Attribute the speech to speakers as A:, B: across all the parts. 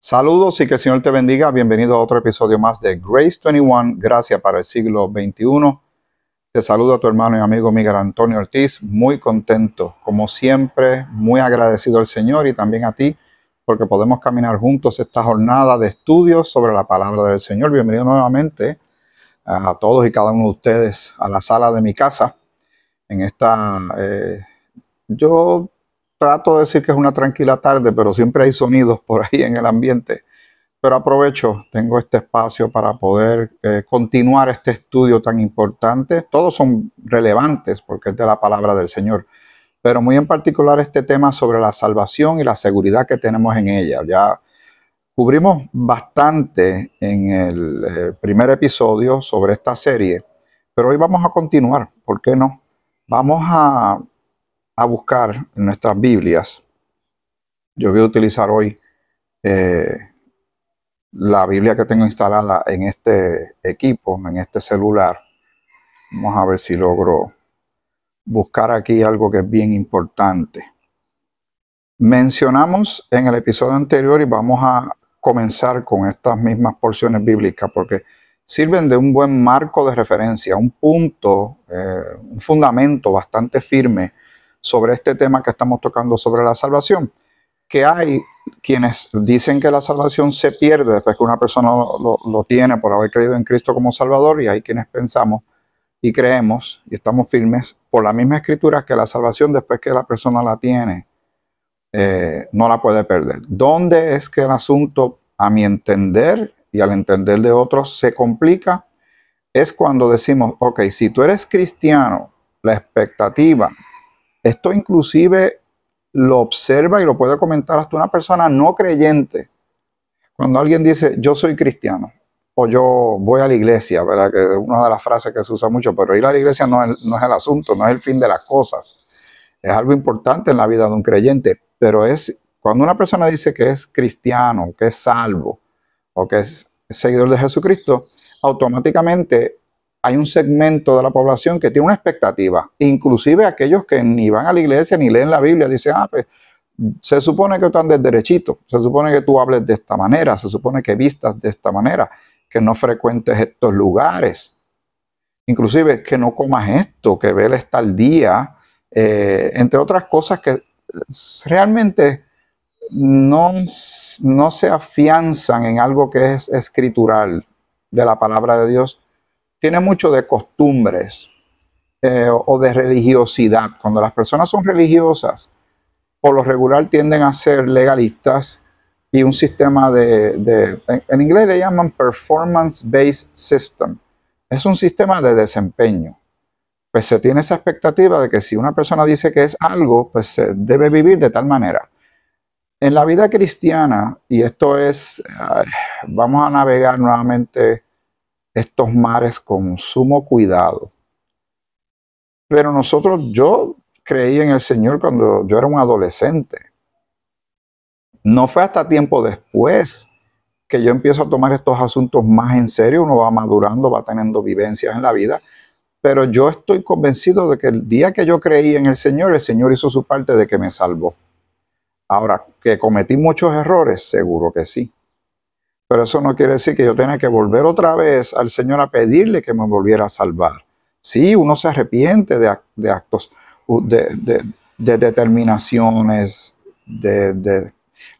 A: Saludos y que el Señor te bendiga. Bienvenido a otro episodio más de Grace 21, Gracia para el siglo XXI. Te saludo a tu hermano y amigo Miguel Antonio Ortiz. Muy contento, como siempre, muy agradecido al Señor y también a ti, porque podemos caminar juntos esta jornada de estudios sobre la palabra del Señor. Bienvenido nuevamente a todos y cada uno de ustedes a la sala de mi casa. En esta, yo trato de decir que es una tranquila tarde, pero siempre hay sonidos por ahí en el ambiente. Pero aprovecho, tengo este espacio para poder continuar este estudio tan importante. Todos son relevantes porque es de la palabra del Señor, pero muy en particular este tema sobre la salvación y la seguridad que tenemos en ella. Ya cubrimos bastante en el primer episodio sobre esta serie, pero hoy vamos a continuar. ¿Por qué no? Vamos a buscar en nuestras Biblias. Yo voy a utilizar hoy la Biblia que tengo instalada en este equipo, en este celular. Vamos a ver si logro buscar aquí algo que es bien importante. Mencionamos en el episodio anterior y vamos a comenzar con estas mismas porciones bíblicas porque sirven de un buen marco de referencia, un punto, un fundamento bastante firme sobre este tema que estamos tocando sobre la salvación. Que hay quienes dicen que la salvación se pierde después que una persona lo tiene por haber creído en Cristo como Salvador, y hay quienes pensamos y creemos y estamos firmes por la misma escritura que la salvación después que la persona la tiene no la puede perder. ¿Dónde es que el asunto, a mi entender y al entender de otros, se complica? Es cuando decimos, ok, si tú eres cristiano, la expectativa, esto inclusive lo observa y lo puede comentar hasta una persona no creyente. Cuando alguien dice, yo soy cristiano, o yo voy a la iglesia, ¿verdad? Que es una de las frases que se usa mucho, pero ir a la iglesia no es el asunto, no es el fin de las cosas. Es algo importante en la vida de un creyente, pero es cuando una persona dice que es cristiano, que es salvo, o que es seguidor de Jesucristo, automáticamente hay un segmento de la población que tiene una expectativa, inclusive aquellos que ni van a la iglesia ni leen la Biblia, dicen, pues se supone que tú andes derechito, se supone que tú hables de esta manera, se supone que vistas de esta manera, que no frecuentes estos lugares, inclusive que no comas esto, que veles tal día, entre otras cosas que realmente no se afianzan en algo que es escritural de la palabra de Dios. Tiene mucho de costumbres o de religiosidad. Cuando las personas son religiosas, por lo regular tienden a ser legalistas y un sistema en inglés le llaman performance-based system. Es un sistema de desempeño. Pues se tiene esa expectativa de que si una persona dice que es algo, pues se debe vivir de tal manera. En la vida cristiana, y esto es, vamos a navegar nuevamente estos mares con sumo cuidado. Pero yo creí en el Señor cuando yo era un adolescente. No fue hasta tiempo después que yo empiezo a tomar estos asuntos más en serio. Uno va madurando, va teniendo vivencias en la vida. Pero yo estoy convencido de que el día que yo creí en el Señor hizo su parte de que me salvó. Ahora, que cometí muchos errores, seguro que sí. Pero eso no quiere decir que yo tenga que volver otra vez al Señor a pedirle que me volviera a salvar. Sí, uno se arrepiente de actos, de determinaciones, de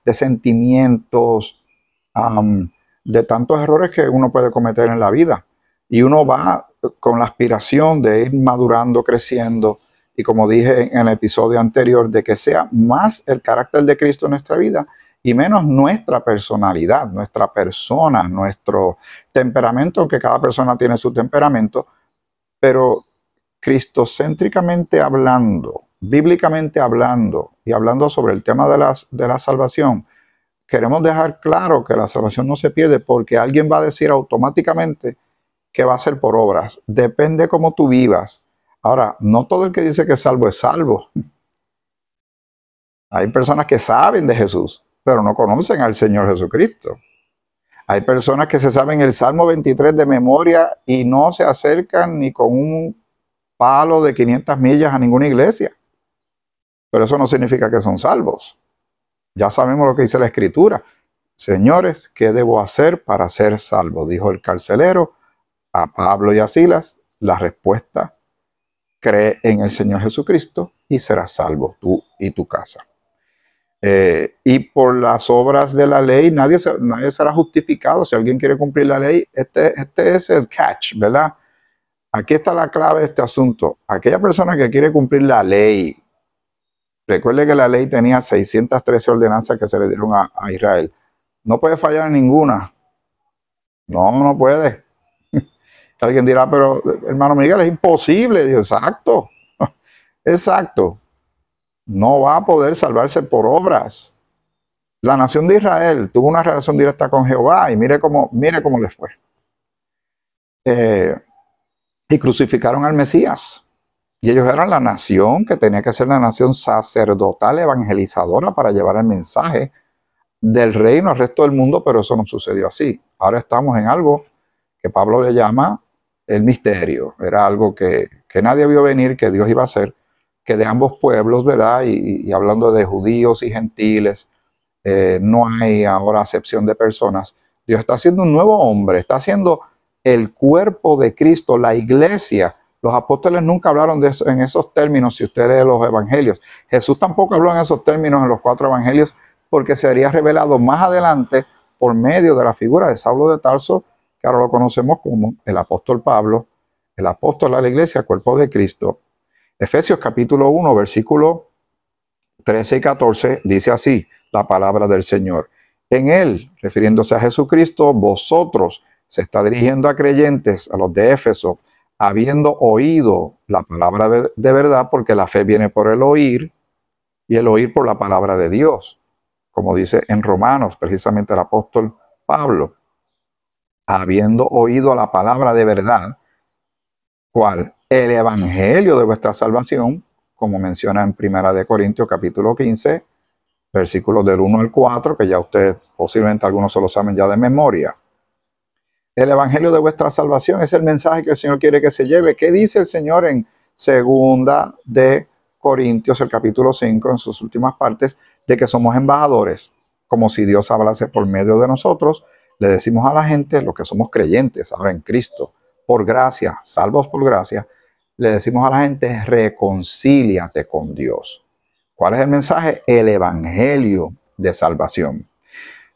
A: sentimientos, de tantos errores que uno puede cometer en la vida. Y uno va con la aspiración de ir madurando, creciendo, y como dije en el episodio anterior, de que sea más el carácter de Cristo en nuestra vida y menos nuestra personalidad, nuestra persona, nuestro temperamento, aunque cada persona tiene su temperamento, pero cristocéntricamente hablando, bíblicamente hablando y hablando sobre el tema de la salvación, queremos dejar claro que la salvación no se pierde porque alguien va a decir automáticamente que va a ser por obras. Depende cómo tú vivas. Ahora, no todo el que dice que es salvo. Hay personas que saben de Jesús, pero no conocen al Señor Jesucristo. Hay personas que se saben el Salmo 23 de memoria y no se acercan ni con un palo de 500 millas a ninguna iglesia. Pero eso no significa que son salvos. Ya sabemos lo que dice la Escritura. Señores, ¿qué debo hacer para ser salvo? Dijo el carcelero a Pablo y a Silas. La respuesta: cree en el Señor Jesucristo y serás salvo, tú y tu casa. Y por las obras de la ley nadie será justificado. Si alguien quiere cumplir la ley, este es el catch, ¿verdad? Aquí está la clave de este asunto. Aquella persona que quiere cumplir la ley, recuerde que la ley tenía 613 ordenanzas que se le dieron a Israel. No puede fallar en ninguna. No puede. Alguien dirá, pero hermano Miguel, es imposible. Digo, exacto. Exacto. No va a poder salvarse por obras. La nación de Israel tuvo una relación directa con Jehová y mire cómo le fue. Y crucificaron al Mesías. Y ellos eran la nación que tenía que ser la nación sacerdotal evangelizadora para llevar el mensaje del reino al resto del mundo, pero eso no sucedió así. Ahora estamos en algo que Pablo le llama el misterio. Era algo que nadie vio venir, que Dios iba a hacer, que de ambos pueblos, ¿verdad? Y hablando de judíos y gentiles, no hay ahora acepción de personas. Dios está haciendo un nuevo hombre, está haciendo el cuerpo de Cristo, la iglesia. Los apóstoles nunca hablaron de eso, en esos términos, si usted lee los evangelios. Jesús tampoco habló en esos términos en los 4 evangelios, porque sería revelado más adelante por medio de la figura de Saulo de Tarso, que ahora lo conocemos como el apóstol Pablo, el apóstol a la iglesia, cuerpo de Cristo. Efesios capítulo 1, versículo 13 y 14, dice así la palabra del Señor. En él, refiriéndose a Jesucristo, vosotros, se está dirigiendo a creyentes, a los de Éfeso, habiendo oído la palabra de verdad, porque la fe viene por el oír, y el oír por la palabra de Dios, como dice en Romanos, precisamente el apóstol Pablo, habiendo oído la palabra de verdad, ¿cuál? El evangelio de vuestra salvación, como menciona en 1 Corintios capítulo 15, versículos del 1 al 4, que ya usted, posiblemente algunos se lo saben ya de memoria. El evangelio de vuestra salvación es el mensaje que el Señor quiere que se lleve. ¿Qué dice el Señor en 2 Corintios, el capítulo 5, en sus últimas partes? De que somos embajadores, como si Dios hablase por medio de nosotros. Le decimos a la gente, los que somos creyentes ahora en Cristo, por gracia, salvos por gracia, le decimos a la gente, reconcíliate con Dios. ¿Cuál es el mensaje? El evangelio de salvación.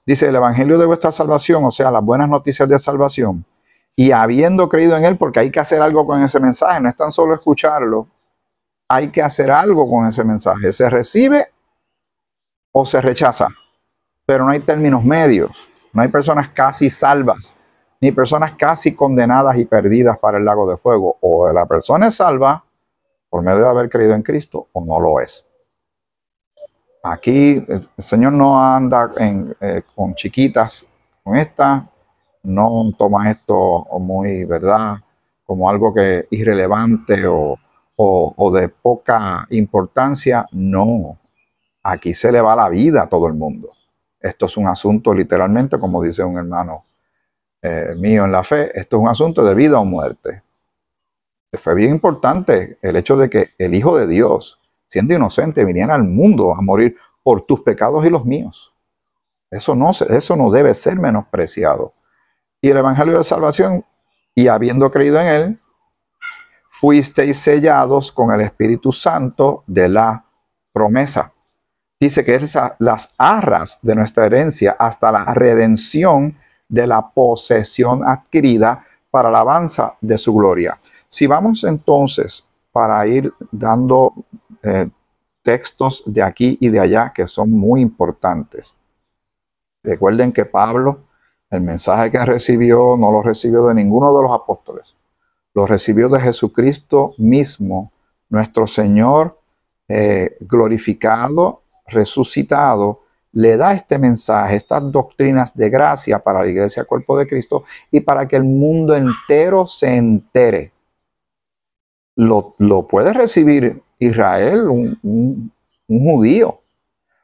A: Dice, el evangelio de vuestra salvación, o sea, las buenas noticias de salvación, y habiendo creído en él, porque hay que hacer algo con ese mensaje, no es tan solo escucharlo, hay que hacer algo con ese mensaje. Se recibe o se rechaza, pero no hay términos medios, no hay personas casi salvas, ni personas casi condenadas y perdidas para el lago de fuego. O la persona es salva por medio de haber creído en Cristo, o no lo es. Aquí el Señor no anda con chiquitas, con esta, no toma esto muy, ¿verdad?, como algo que es irrelevante o de poca importancia. No, aquí se le va la vida a todo el mundo. Esto es un asunto literalmente, como dice un hermano mío en la fe, esto es un asunto de vida o muerte. Fue bien importante el hecho de que el Hijo de Dios, siendo inocente, viniera al mundo a morir por tus pecados y los míos. Eso no debe ser menospreciado. Y el evangelio de salvación, y habiendo creído en él, fuisteis sellados con el Espíritu Santo de la promesa. Dice que es las arras de nuestra herencia hasta la redención de la posesión adquirida para la alabanza de su gloria. Si vamos entonces para ir dando textos de aquí y de allá que son muy importantes. Recuerden que Pablo, el mensaje que recibió, no lo recibió de ninguno de los apóstoles. Lo recibió de Jesucristo mismo, nuestro Señor glorificado, resucitado, le da este mensaje, estas doctrinas de gracia para la iglesia cuerpo de Cristo y para que el mundo entero se entere. Lo puede recibir Israel, un judío,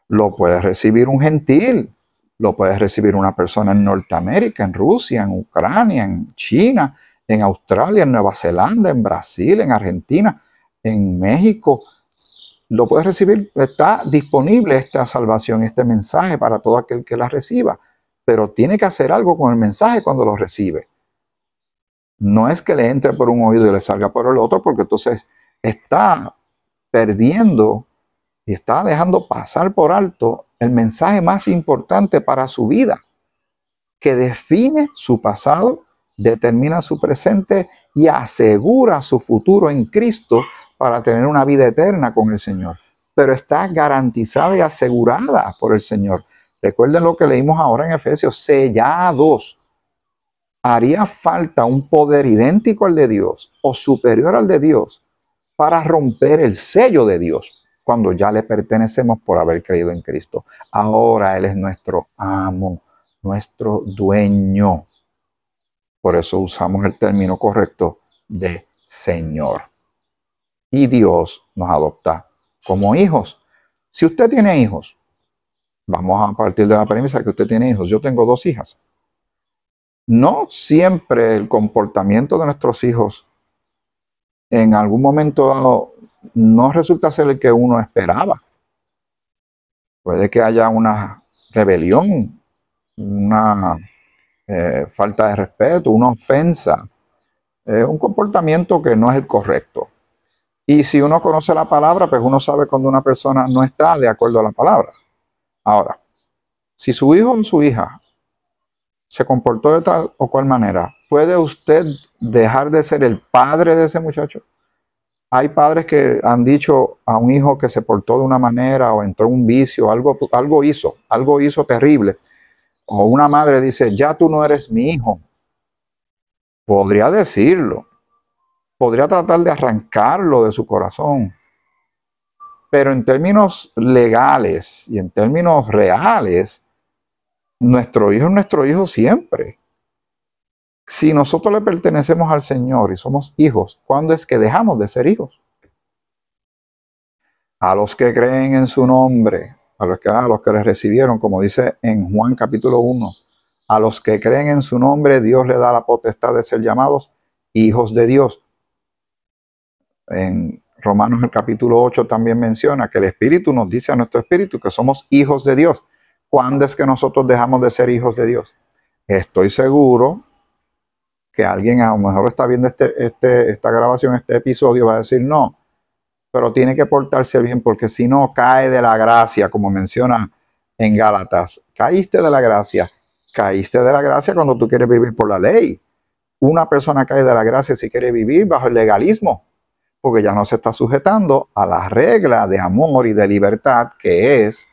A: lo puede recibir un gentil, lo puede recibir una persona en Norteamérica, en Rusia, en Ucrania, en China, en Australia, en Nueva Zelanda, en Brasil, en Argentina, en México. Lo puede recibir, está disponible esta salvación, este mensaje para todo aquel que la reciba. pero tiene que hacer algo con el mensaje cuando lo recibe. No es que le entre por un oído y le salga por el otro, porque entonces está perdiendo y está dejando pasar por alto el mensaje más importante para su vida, que define su pasado, determina su presente y asegura su futuro en Cristo para tener una vida eterna con el Señor. Pero está garantizada y asegurada por el Señor. Recuerden lo que leímos ahora en Efesios, sellados. Haría falta un poder idéntico al de Dios o superior al de Dios para romper el sello de Dios cuando ya le pertenecemos por haber creído en Cristo. Ahora Él es nuestro amo, nuestro dueño. Por eso usamos el término correcto de Señor. Y Dios nos adopta como hijos. Si usted tiene hijos, vamos a partir de la premisa que usted tiene hijos. Yo tengo 2 hijas. No siempre el comportamiento de nuestros hijos en algún momento dado no resulta ser el que uno esperaba. Puede que haya una rebelión, una falta de respeto, una ofensa, un comportamiento que no es el correcto. Y si uno conoce la palabra, pues uno sabe cuando una persona no está de acuerdo a la palabra. Ahora, si su hijo o su hija se comportó de tal o cual manera, ¿puede usted dejar de ser el padre de ese muchacho? Hay padres que han dicho a un hijo que se portó de una manera o entró en un vicio, algo hizo terrible. O una madre dice, ya tú no eres mi hijo. Podría decirlo. Podría tratar de arrancarlo de su corazón. Pero en términos legales y en términos reales, nuestro hijo es nuestro hijo siempre. Si nosotros le pertenecemos al Señor y somos hijos, ¿cuándo es que dejamos de ser hijos? A los que creen en su nombre, a los que les recibieron, como dice en Juan capítulo 1, a los que creen en su nombre, Dios le da la potestad de ser llamados hijos de Dios. En Romanos el capítulo 8 también menciona que el Espíritu nos dice a nuestro espíritu que somos hijos de Dios. ¿Cuándo es que nosotros dejamos de ser hijos de Dios? Estoy seguro que alguien a lo mejor está viendo esta grabación, este episodio, va a decir no, pero tiene que portarse bien porque si no cae de la gracia, como menciona en Gálatas. Caíste de la gracia cuando tú quieres vivir por la ley. Una persona cae de la gracia si quiere vivir bajo el legalismo, porque ya no se está sujetando a la regla de amor y de libertad que es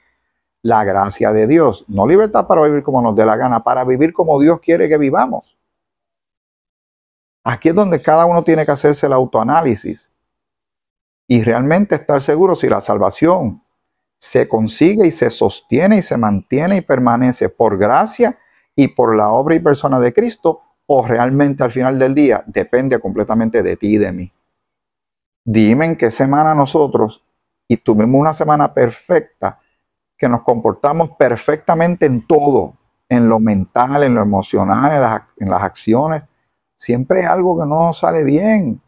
A: la gracia de Dios. No libertad para vivir como nos dé la gana, para vivir como Dios quiere que vivamos. Aquí es donde cada uno tiene que hacerse el autoanálisis y realmente estar seguro si la salvación se consigue y se sostiene y se mantiene y permanece por gracia y por la obra y persona de Cristo, o realmente al final del día depende completamente de ti y de mí. Dime en qué semana nosotros, y tuvimos una semana perfecta, que nos comportamos perfectamente en todo, en lo mental, en lo emocional, en las acciones. Siempre hay algo que no sale bien.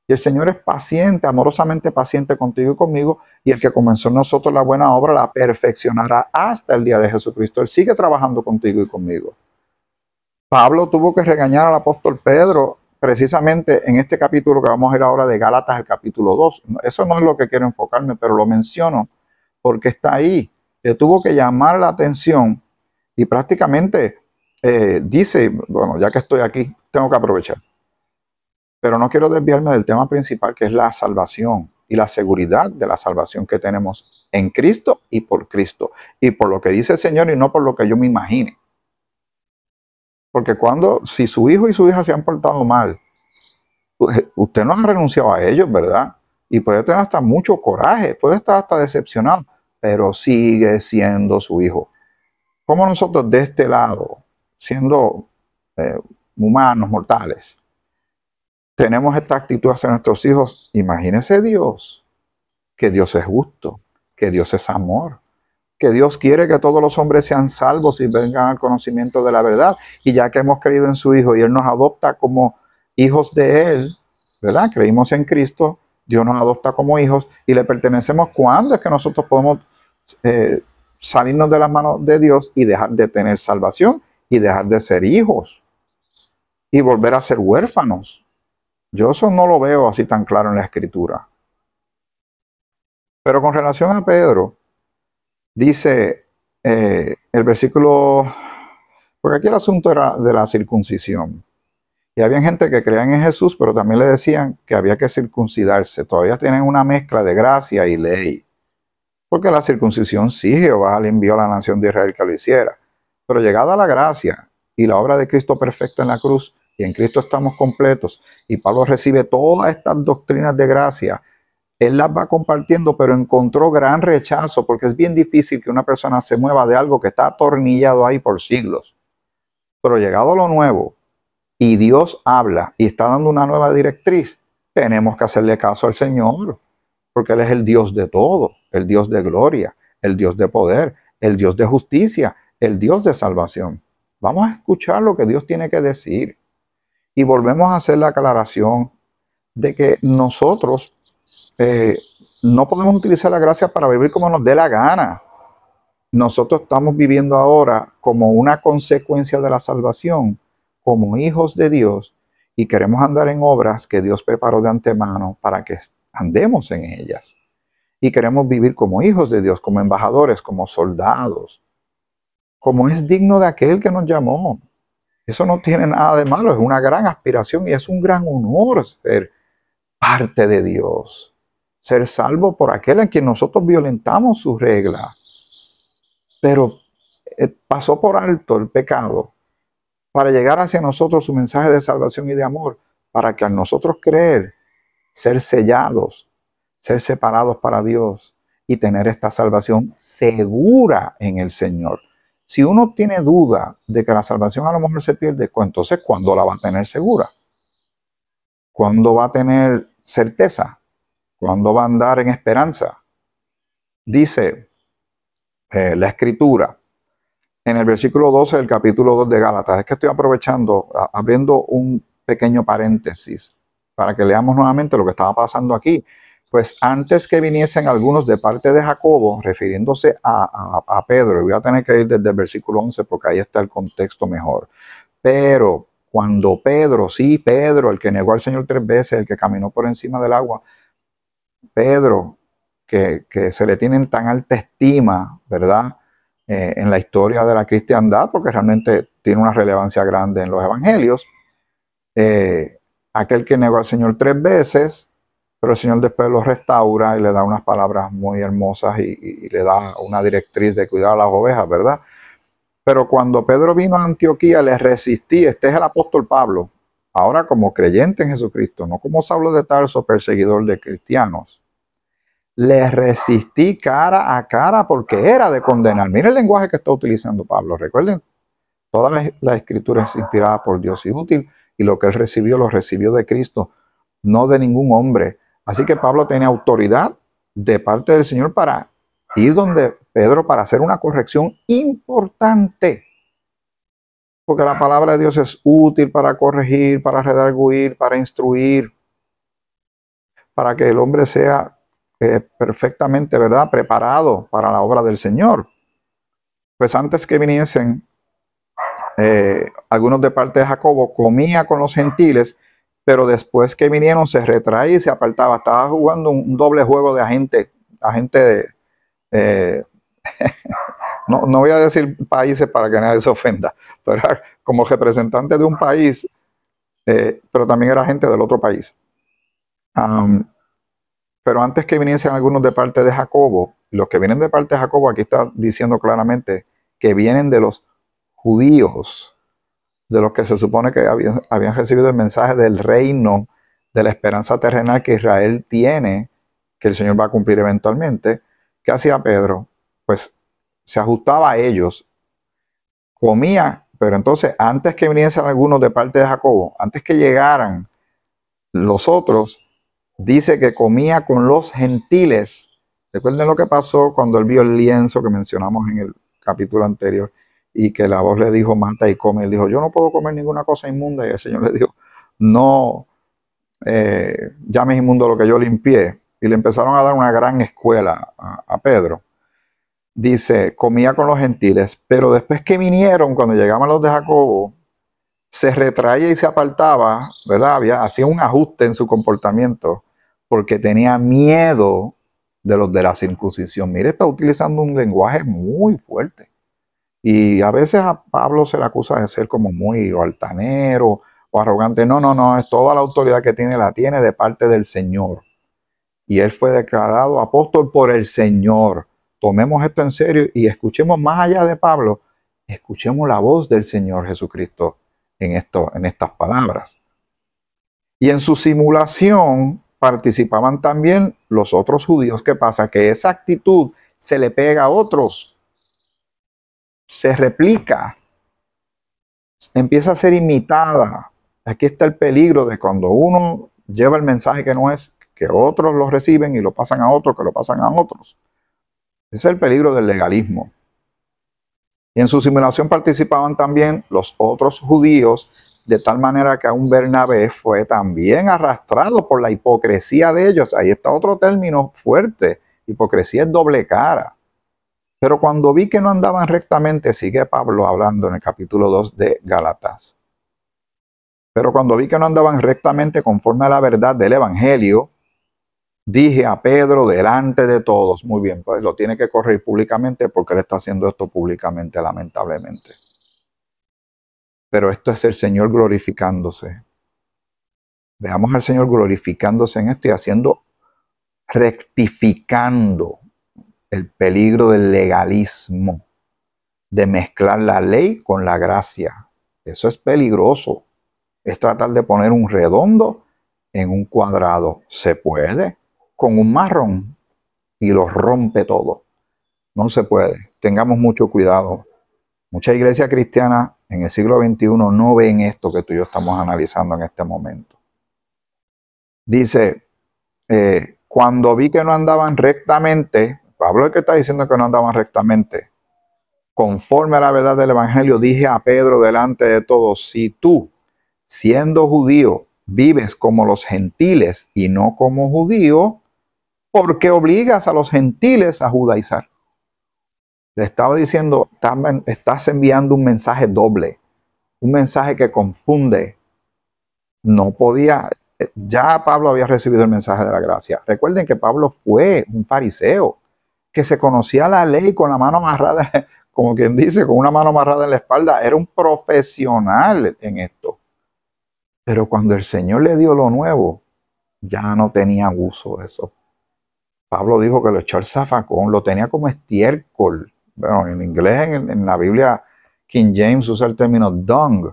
A: Y el Señor es paciente, amorosamente paciente contigo y conmigo, y el que comenzó en nosotros la buena obra la perfeccionará hasta el día de Jesucristo. Él sigue trabajando contigo y conmigo. Pablo tuvo que regañar al apóstol Pedro precisamente en este capítulo que vamos a ir ahora de Gálatas, el capítulo 2. Eso no es lo que quiero enfocarme, pero lo menciono porque está ahí. Le tuvo que llamar la atención y prácticamente dice, bueno, ya que estoy aquí, tengo que aprovechar. Pero no quiero desviarme del tema principal, que es la salvación y la seguridad de la salvación que tenemos en Cristo y por lo que dice el Señor y no por lo que yo me imagine. Porque si su hijo y su hija se han portado mal, usted no ha renunciado a ellos, ¿verdad? Y puede tener hasta mucho coraje, puede estar hasta decepcionado, pero sigue siendo su hijo. Como nosotros de este lado, siendo humanos, mortales, tenemos esta actitud hacia nuestros hijos, imagínese Dios, que Dios es justo, que Dios es amor, que Dios quiere que todos los hombres sean salvos y vengan al conocimiento de la verdad. Y ya que hemos creído en su Hijo y Él nos adopta como hijos de Él, ¿verdad? Creímos en Cristo, Dios nos adopta como hijos y le pertenecemos. ¿Cuándo es que nosotros podemos salirnos de las manos de Dios y dejar de tener salvación y dejar de ser hijos y volver a ser huérfanos. Yo eso no lo veo así tan claro en la Escritura. Pero con relación a Pedro, dice el versículo, porque aquí el asunto era de la circuncisión. Y había gente que creían en Jesús, pero también le decían que había que circuncidarse. Todavía tienen una mezcla de gracia y ley. Porque la circuncisión sí, Jehová le envió a la nación de Israel que lo hiciera. Pero llegada la gracia y la obra de Cristo perfecta en la cruz, y en Cristo estamos completos, y Pablo recibe todas estas doctrinas de gracia, él las va compartiendo, pero encontró gran rechazo, porque es bien difícil que una persona se mueva de algo que está atornillado ahí por siglos. Pero llegado lo nuevo, y Dios habla y está dando una nueva directriz, tenemos que hacerle caso al Señor, porque Él es el Dios de todo, el Dios de gloria, el Dios de poder, el Dios de justicia, el Dios de salvación. Vamos a escuchar lo que Dios tiene que decir. Y volvemos a hacer la aclaración de que nosotros no podemos utilizar la gracia para vivir como nos dé la gana. Nosotros estamos viviendo ahora como una consecuencia de la salvación, como hijos de Dios, y queremos andar en obras que Dios preparó de antemano para que andemos en ellas. Y queremos vivir como hijos de Dios, como embajadores, como soldados, como es digno de aquel que nos llamó. Eso no tiene nada de malo, es una gran aspiración y es un gran honor ser parte de Dios, ser salvo por aquel en quien nosotros violentamos sus reglas. Pero pasó por alto el pecado para llegar hacia nosotros su mensaje de salvación y de amor, para que al nosotros creer, ser sellados, ser separados para Dios y tener esta salvación segura en el Señor. Si uno tiene duda de que la salvación a lo mejor se pierde, pues entonces ¿cuándo la va a tener segura? ¿Cuándo va a tener certeza? ¿Cuándo va a andar en esperanza? Dice la Escritura en el versículo 12 del capítulo 2 de Gálatas. Es que estoy aprovechando, abriendo un pequeño paréntesis para que leamos nuevamente lo que estaba pasando aquí. Pues antes que viniesen algunos de parte de Jacobo, refiriéndose a Pedro, y voy a tener que ir desde el versículo 11 porque ahí está el contexto mejor. Pero cuando Pedro, sí, Pedro, el que negó al Señor 3 veces, el que caminó por encima del agua, Pedro, que se le tienen tan alta estima, ¿verdad? En la historia de la cristiandad, porque realmente tiene una relevancia grande en los evangelios. Aquel que negó al Señor 3 veces, pero el Señor después lo restaura y le da unas palabras muy hermosas y le da una directriz de cuidar a las ovejas, ¿verdad? Pero cuando Pedro vino a Antioquía, le resistí. Este es el apóstol Pablo, ahora como creyente en Jesucristo, no como Saulo de Tarso, perseguidor de cristianos. Le resistí cara a cara porque era de condenar. Mire el lenguaje que está utilizando Pablo. Recuerden, toda la escritura es inspirada por Dios y útil, y lo que él recibió, lo recibió de Cristo, no de ningún hombre. Así que Pablo tenía autoridad de parte del Señor para ir donde Pedro para hacer una corrección importante. Porque la palabra de Dios es útil para corregir, para redarguir, para instruir, para que el hombre sea perfectamente, ¿verdad?, preparado para la obra del Señor. Pues antes que viniesen algunos de parte de Jacobo, comía con los gentiles, pero después que vinieron se retraía y se apartaba. Estaba jugando un doble juego de agente no voy a decir países para que nadie se ofenda, pero era como representante de un país, pero también era gente del otro país. Pero antes que viniesen algunos de parte de Jacobo, los que vienen de parte de Jacobo, aquí está diciendo claramente que vienen de los judíos, de los que se supone que habían recibido el mensaje del reino, de la esperanza terrenal que Israel tiene, que el Señor va a cumplir eventualmente. ¿Qué hacía Pedro? Pues se ajustaba a ellos, comía, pero entonces antes que viniesen algunos de parte de Jacobo, antes que llegaran los otros, dice que comía con los gentiles. Recuerden lo que pasó cuando él vio el lienzo que mencionamos en el capítulo anterior y que la voz le dijo, mata y come. Él dijo, yo no puedo comer ninguna cosa inmunda. Y el Señor le dijo, no llames inmundo lo que yo limpié. Y le empezaron a dar una gran escuela a Pedro. dice, comía con los gentiles, pero después que vinieron, cuando llegaban los de Jacobo, se retraía y se apartaba, ¿verdad? Hacía un ajuste en su comportamiento porque tenía miedo de los de la circuncisión. Mire, está utilizando un lenguaje muy fuerte. Y a veces a Pablo se le acusa de ser como muy altanero o arrogante. No, no, no, es toda la autoridad que tiene, la tiene de parte del Señor. Y él fue declarado apóstol por el Señor. Tomemos esto en serio y escuchemos más allá de Pablo, escuchemos la voz del Señor Jesucristo en estas palabras. Y en su simulación participaban también los otros judíos. ¿Qué pasa? Que esa actitud se le pega a otros, se replica, empieza a ser imitada. Aquí está el peligro de cuando uno lleva el mensaje que no es, que otros lo reciben y lo pasan a otros, que lo pasan a otros. Ese es el peligro del legalismo. Y en su simulación participaban también los otros judíos, de tal manera que aún Bernabé fue también arrastrado por la hipocresía de ellos. Ahí está otro término fuerte. Hipocresía es doble cara. Pero cuando vi que no andaban rectamente, sigue Pablo hablando en el capítulo 2 de Gálatas. Pero cuando vi que no andaban rectamente conforme a la verdad del Evangelio, dije a Pedro delante de todos, muy bien, pues lo tiene que corregir públicamente porque él está haciendo esto públicamente, lamentablemente. Pero esto es el Señor glorificándose. Veamos al Señor glorificándose en esto y rectificando el peligro del legalismo, de mezclar la ley con la gracia. Eso es peligroso. Es tratar de poner un redondo en un cuadrado. Se puede con un marrón y lo rompe todo. No se puede. Tengamos mucho cuidado. Muchas iglesias cristianas en el siglo XXI no ven esto que tú y yo estamos analizando en este momento. Dice, cuando vi que no andaban rectamente, Pablo es el que está diciendo que no andaban rectamente, conforme a la verdad del Evangelio, dije a Pedro delante de todos, si tú, siendo judío, vives como los gentiles y no como judío, ¿por qué obligas a los gentiles a judaizar? Le estaba diciendo, estás enviando un mensaje doble, un mensaje que confunde. No podía, ya Pablo había recibido el mensaje de la gracia. Recuerden que Pablo fue un fariseo, que se conocía la ley con la mano amarrada, como quien dice, con una mano amarrada en la espalda. Era un profesional en esto. Pero cuando el Señor le dio lo nuevo, ya no tenía uso de eso. Pablo dijo que lo echó al zafacón, lo tenía como estiércol. Bueno, en inglés, en la Biblia, King James usa el término dung.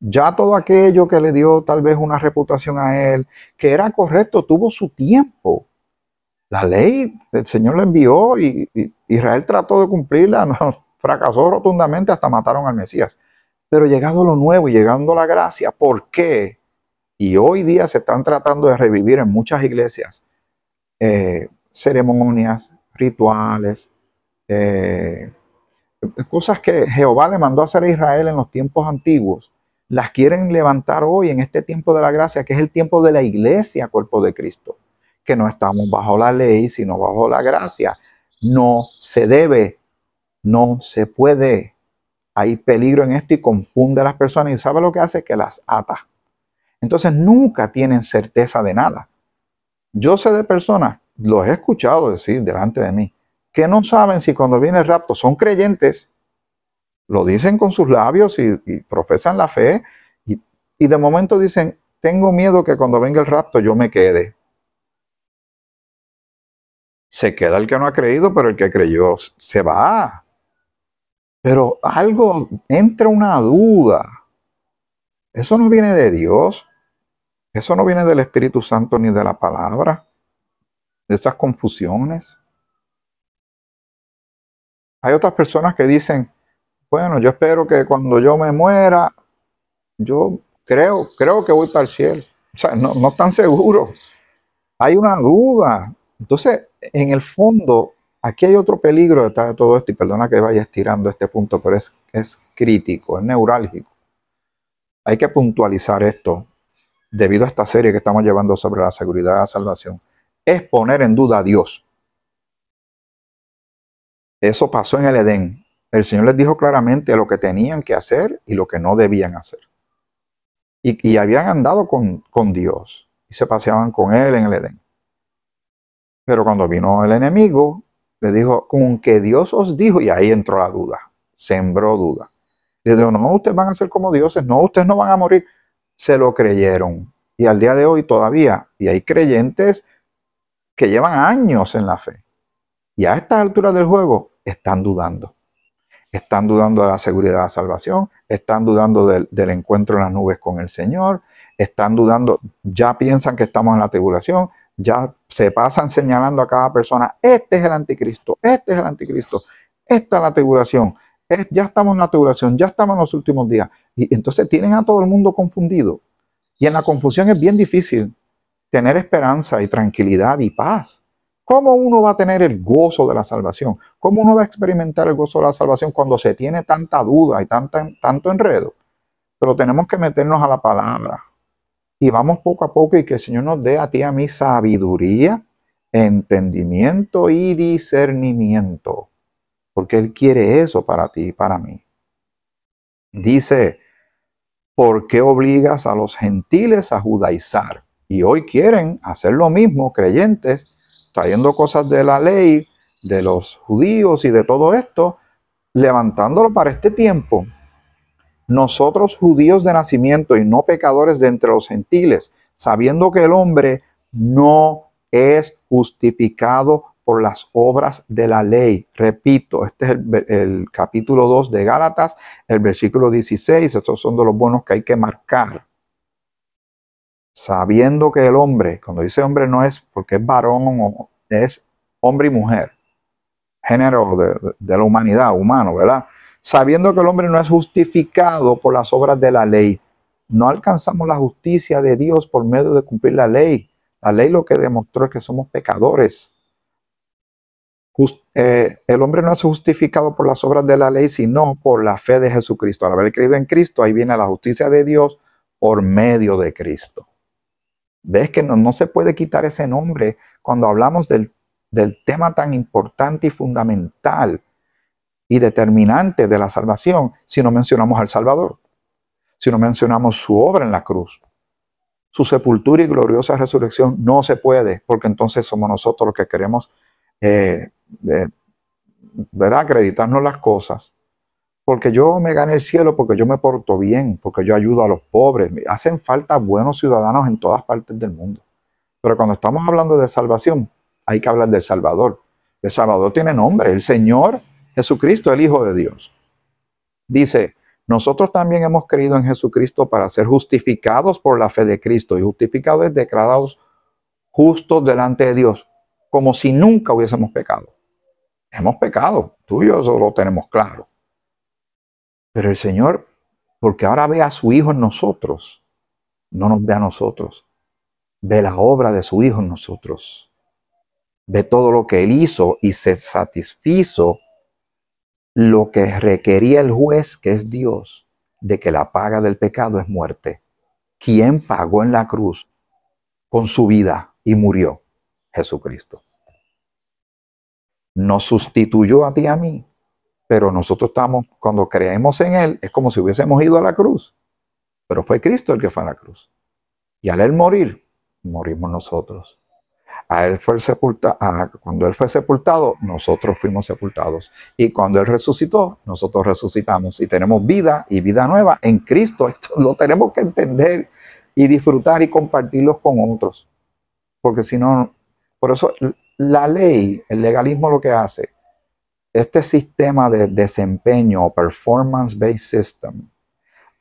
A: Ya todo aquello que le dio tal vez una reputación a él, que era correcto, tuvo su tiempo. La ley, el Señor la envió y Israel trató de cumplirla, no, fracasó rotundamente, hasta mataron al Mesías. Pero llegado lo nuevo y llegando la gracia, ¿por qué? Y hoy día se están tratando de revivir en muchas iglesias ceremonias, rituales, cosas que Jehová le mandó a hacer a Israel en los tiempos antiguos, las quieren levantar hoy en este tiempo de la gracia, que es el tiempo de la iglesia, cuerpo de Cristo, que no estamos bajo la ley, sino bajo la gracia. No se debe, no se puede. Hay peligro en esto y confunde a las personas y ¿sabe lo que hace? Que las ata. Entonces nunca tienen certeza de nada. Yo sé de personas, los he escuchado decir delante de mí, que no saben si cuando viene el rapto son creyentes, lo dicen con sus labios y profesan la fe, y de momento dicen, tengo miedo que cuando venga el rapto yo me quede. Se queda el que no ha creído, pero el que creyó se va. Pero algo, entra una duda. Eso no viene de Dios. Eso no viene del Espíritu Santo ni de la palabra. De esas confusiones. Hay otras personas que dicen, bueno, yo espero que cuando yo me muera, yo creo que voy para el cielo. O sea, no están seguros. Hay una duda. Entonces, en el fondo, aquí hay otro peligro detrás de todo esto, y perdona que vaya estirando este punto, pero es crítico, es neurálgico. Hay que puntualizar esto debido a esta serie que estamos llevando sobre la seguridad de la salvación. Es poner en duda a Dios. Eso pasó en el Edén. El Señor les dijo claramente lo que tenían que hacer y lo que no debían hacer. Y habían andado con Dios y se paseaban con Él en el Edén. Pero cuando vino el enemigo, le dijo, con que Dios os dijo, y ahí entró la duda, sembró duda. Le dijo, no, ustedes van a ser como dioses, no, ustedes no van a morir. Se lo creyeron. Y al día de hoy todavía, y hay creyentes que llevan años en la fe. Y a estas alturas del juego están dudando. Están dudando de la seguridad de la salvación, están dudando del encuentro en las nubes con el Señor, están dudando, ya piensan que estamos en la tribulación, ya se pasan señalando a cada persona, este es el anticristo, este es el anticristo, esta es la tribulación, ya estamos en la tribulación, ya estamos en los últimos días. Y entonces tienen a todo el mundo confundido. Y en la confusión es bien difícil tener esperanza y tranquilidad y paz. ¿Cómo uno va a tener el gozo de la salvación? ¿Cómo uno va a experimentar el gozo de la salvación cuando se tiene tanta duda y tanto enredo? Pero tenemos que meternos a la palabra. Y vamos poco a poco y que el Señor nos dé a ti y a mí sabiduría, entendimiento y discernimiento. Porque Él quiere eso para ti y para mí. Dice, ¿por qué obligas a los gentiles a judaizar? Y hoy quieren hacer lo mismo, creyentes, trayendo cosas de la ley, de los judíos y de todo esto, levantándolo para este tiempo. Nosotros judíos de nacimiento y no pecadores de entre los gentiles, sabiendo que el hombre no es justificado por las obras de la ley. Repito, este es el capítulo 2 de Gálatas, el versículo 16. Estos son de los buenos que hay que marcar. Sabiendo que el hombre, cuando dice hombre no es porque es varón, es hombre y mujer, género de la humanidad, humano, ¿verdad? Sabiendo que el hombre no es justificado por las obras de la ley. No alcanzamos la justicia de Dios por medio de cumplir la ley. La ley lo que demostró es que somos pecadores. El hombre no es justificado por las obras de la ley, sino por la fe de Jesucristo. Al haber creído en Cristo, ahí viene la justicia de Dios por medio de Cristo. ¿Ves que no se puede quitar ese nombre cuando hablamos del tema tan importante y fundamental y determinante de la salvación si no mencionamos al Salvador, si no mencionamos su obra en la cruz, su sepultura y gloriosa resurrección? No se puede, porque entonces somos nosotros los que queremos ¿verdad? Acreditarnos las cosas, porque yo me gane el cielo, porque yo me porto bien, porque yo ayudo a los pobres. Hacen falta buenos ciudadanos en todas partes del mundo. Pero cuando estamos hablando de salvación, hay que hablar del Salvador. El Salvador tiene nombre, el Señor Jesucristo, el Hijo de Dios. Dice, nosotros también hemos creído en Jesucristo para ser justificados por la fe de Cristo. Y justificados es declarados justos delante de Dios, como si nunca hubiésemos pecado. Hemos pecado, tú y yo eso lo tenemos claro. Pero el Señor, porque ahora ve a su Hijo en nosotros, no nos ve a nosotros, ve la obra de su Hijo en nosotros. Ve todo lo que Él hizo y se satisfizo lo que requería el juez, que es Dios, de que la paga del pecado es muerte. ¿Quién pagó en la cruz con su vida y murió? Jesucristo. Nos sustituyó a ti y a mí, pero nosotros estamos, cuando creemos en Él, es como si hubiésemos ido a la cruz, pero fue Cristo el que fue a la cruz. Y al Él morir, morimos nosotros. Cuando Él fue sepultado, nosotros fuimos sepultados. Y cuando Él resucitó, nosotros resucitamos. Y tenemos vida y vida nueva en Cristo. Esto lo tenemos que entender y disfrutar y compartirlos con otros. Porque si no, por eso la ley, el legalismo lo que hace, este sistema de desempeño o performance-based system,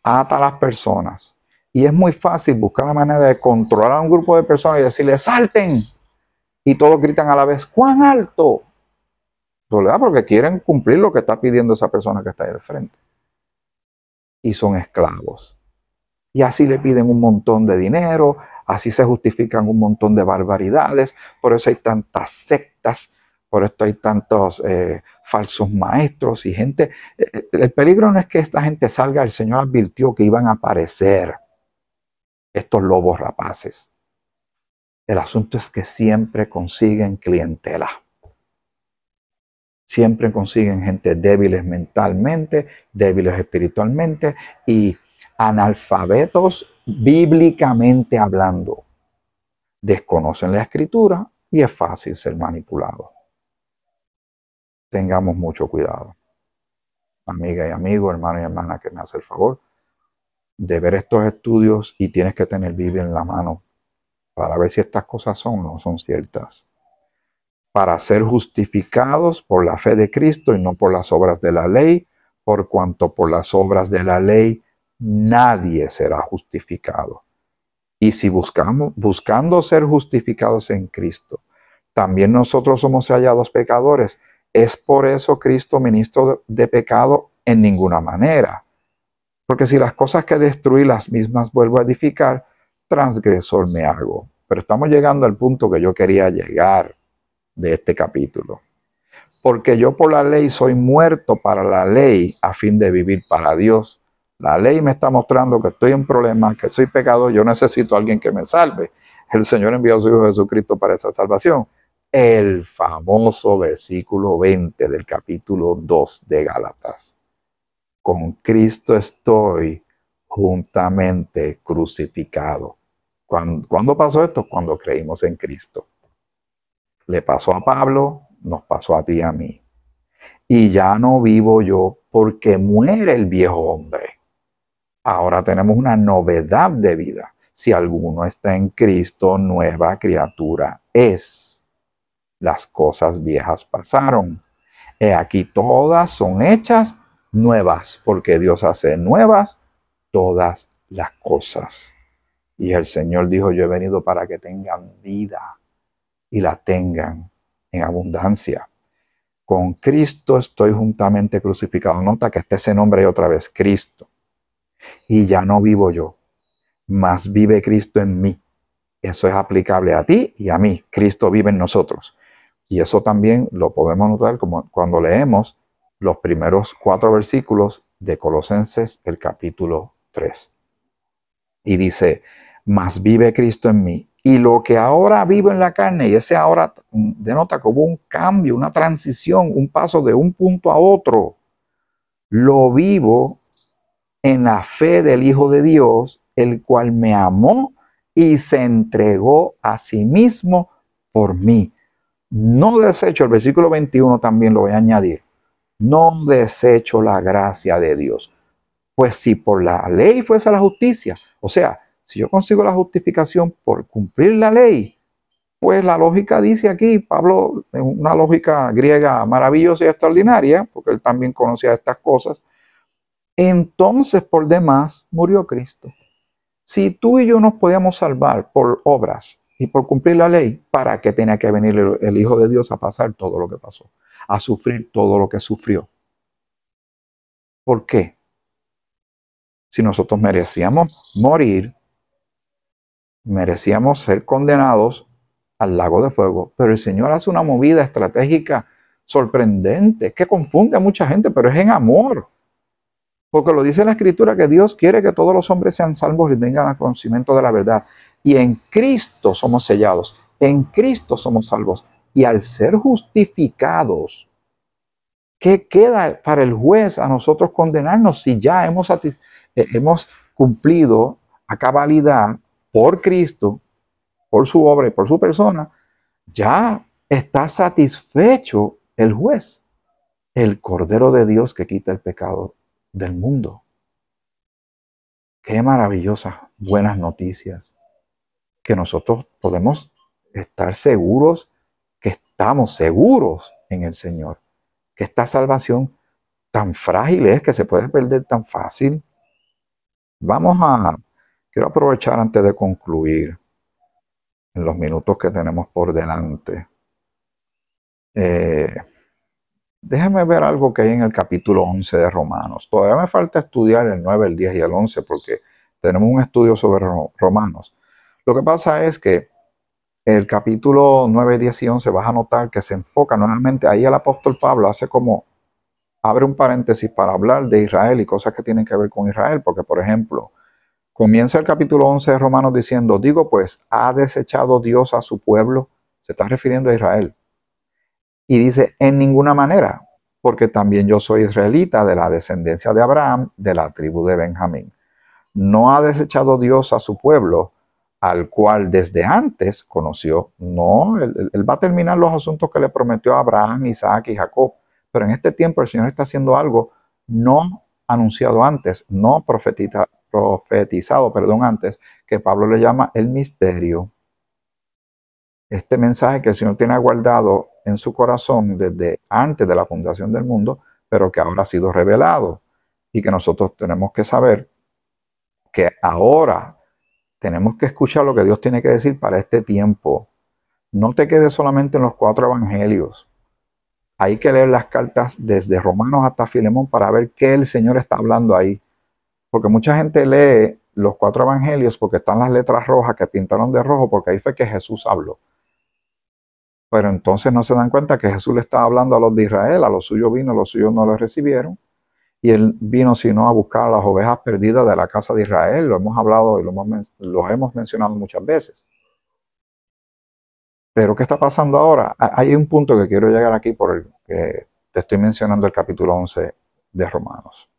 A: ata a las personas. Y es muy fácil buscar la manera de controlar a un grupo de personas y decirle, salten. Y todos gritan a la vez, ¡cuán alto! ¿Verdad? Porque quieren cumplir lo que está pidiendo esa persona que está ahí al frente. Y son esclavos. Y así le piden un montón de dinero, así se justifican un montón de barbaridades. Por eso hay tantas sectas, por esto hay tantos falsos maestros y gente. El peligro no es que esta gente salga, el Señor advirtió que iban a aparecer estos lobos rapaces. El asunto es que siempre consiguen clientela. Siempre consiguen gente débiles mentalmente, débiles espiritualmente y analfabetos bíblicamente hablando. Desconocen la escritura y es fácil ser manipulado. Tengamos mucho cuidado. Amiga y amigo, hermano y hermana, que me hace el favor de ver estos estudios y tienes que tener Biblia en la mano para ver si estas cosas son o no son ciertas. Para ser justificados por la fe de Cristo y no por las obras de la ley, por cuanto por las obras de la ley nadie será justificado. Y si buscando ser justificados en Cristo, también nosotros somos hallados pecadores, es por eso Cristo ministro de pecado en ninguna manera. Porque si las cosas que destruí las mismas vuelvo a edificar, transgresor me hago. Pero estamos llegando al punto que yo quería llegar de este capítulo. Porque yo por la ley soy muerto para la ley a fin de vivir para Dios. La ley me está mostrando que estoy en problemas, que soy pecador, yo necesito a alguien que me salve. El Señor envió a su Hijo Jesucristo para esa salvación. El famoso versículo 20 del capítulo 2 de Gálatas. Con Cristo estoy juntamente crucificado. ¿Cuándo pasó esto? Cuando creímos en Cristo. Le pasó a Pablo, nos pasó a ti y a mí. Y ya no vivo yo porque muere el viejo hombre. Ahora tenemos una novedad de vida. Si alguno está en Cristo, nueva criatura es. Las cosas viejas pasaron. He aquí todas son hechas nuevas, porque Dios hace nuevas todas las cosas. Y el Señor dijo, yo he venido para que tengan vida y la tengan en abundancia. Con Cristo estoy juntamente crucificado. Nota que está ese nombre otra vez, Cristo. Y ya no vivo yo, mas vive Cristo en mí. Eso es aplicable a ti y a mí. Cristo vive en nosotros. Y eso también lo podemos notar como cuando leemos los primeros 4 versículos de Colosenses, el capítulo 3. Y dice, mas vive Cristo en mí. Y lo que ahora vivo en la carne, y ese ahora denota como un cambio, una transición, un paso de un punto a otro. Lo vivo en la fe del Hijo de Dios, el cual me amó y se entregó a sí mismo por mí. No desecho, el versículo 21 también lo voy a añadir, no desecho la gracia de Dios. Pues si por la ley fuese la justicia, o sea, si yo consigo la justificación por cumplir la ley, pues la lógica dice aquí, Pablo, una lógica griega maravillosa y extraordinaria, porque él también conocía estas cosas, entonces por demás murió Cristo. Si tú y yo nos podíamos salvar por obras y por cumplir la ley, ¿para qué tenía que venir el Hijo de Dios a pasar todo lo que pasó? A sufrir todo lo que sufrió. ¿Por qué? Si nosotros merecíamos morir, merecíamos ser condenados al lago de fuego, pero el Señor hace una movida estratégica sorprendente que confunde a mucha gente, pero es en amor. Porque lo dice la Escritura que Dios quiere que todos los hombres sean salvos y vengan al conocimiento de la verdad. Y en Cristo somos sellados, en Cristo somos salvos. Y al ser justificados, ¿qué queda para el juez a nosotros condenarnos si ya hemos cumplido a cabalidad por Cristo, por su obra y por su persona? Ya está satisfecho el juez, el Cordero de Dios que quita el pecado del mundo. Qué maravillosas, buenas noticias, que nosotros podemos estar seguros, que estamos seguros en el Señor, que esta salvación tan frágil es, que se puede perder tan fácil. Quiero aprovechar antes de concluir, en los minutos que tenemos por delante, déjame ver algo que hay en el capítulo 11 de Romanos. Todavía me falta estudiar el 9, el 10 y el 11 porque tenemos un estudio sobre Romanos. Lo que pasa es que el capítulo 9, 10 y 11 vas a notar que se enfoca nuevamente. Ahí el apóstol Pablo abre un paréntesis para hablar de Israel y cosas que tienen que ver con Israel. Porque, por ejemplo, comienza el capítulo 11 de Romanos diciendo, digo pues, ¿ha desechado Dios a su pueblo? Se está refiriendo a Israel. Y dice, en ninguna manera, porque también yo soy israelita de la descendencia de Abraham, de la tribu de Benjamín. No ha desechado Dios a su pueblo, al cual desde antes conoció. No, él va a terminar los asuntos que le prometió a Abraham, Isaac y Jacob. Pero en este tiempo el Señor está haciendo algo no anunciado antes, no profetizado, antes, que Pablo le llama el misterio. Este mensaje que el Señor tiene guardado en su corazón desde antes de la fundación del mundo, pero que ahora ha sido revelado. Y que nosotros tenemos que saber que ahora tenemos que escuchar lo que Dios tiene que decir para este tiempo. No te quedes solamente en los 4 evangelios. Hay que leer las cartas desde Romanos hasta Filemón para ver qué el Señor está hablando ahí. Porque mucha gente lee los 4 evangelios porque están las letras rojas que pintaron de rojo, porque ahí fue que Jesús habló. Pero entonces no se dan cuenta que Jesús le estaba hablando a los de Israel, a los suyos vino, los suyos no lo recibieron. Y él vino sino a buscar a las ovejas perdidas de la casa de Israel. Lo hemos hablado y lo hemos mencionado muchas veces. Pero ¿qué está pasando ahora? Hay un punto que quiero llegar aquí por el que te estoy mencionando el capítulo 11 de Romanos.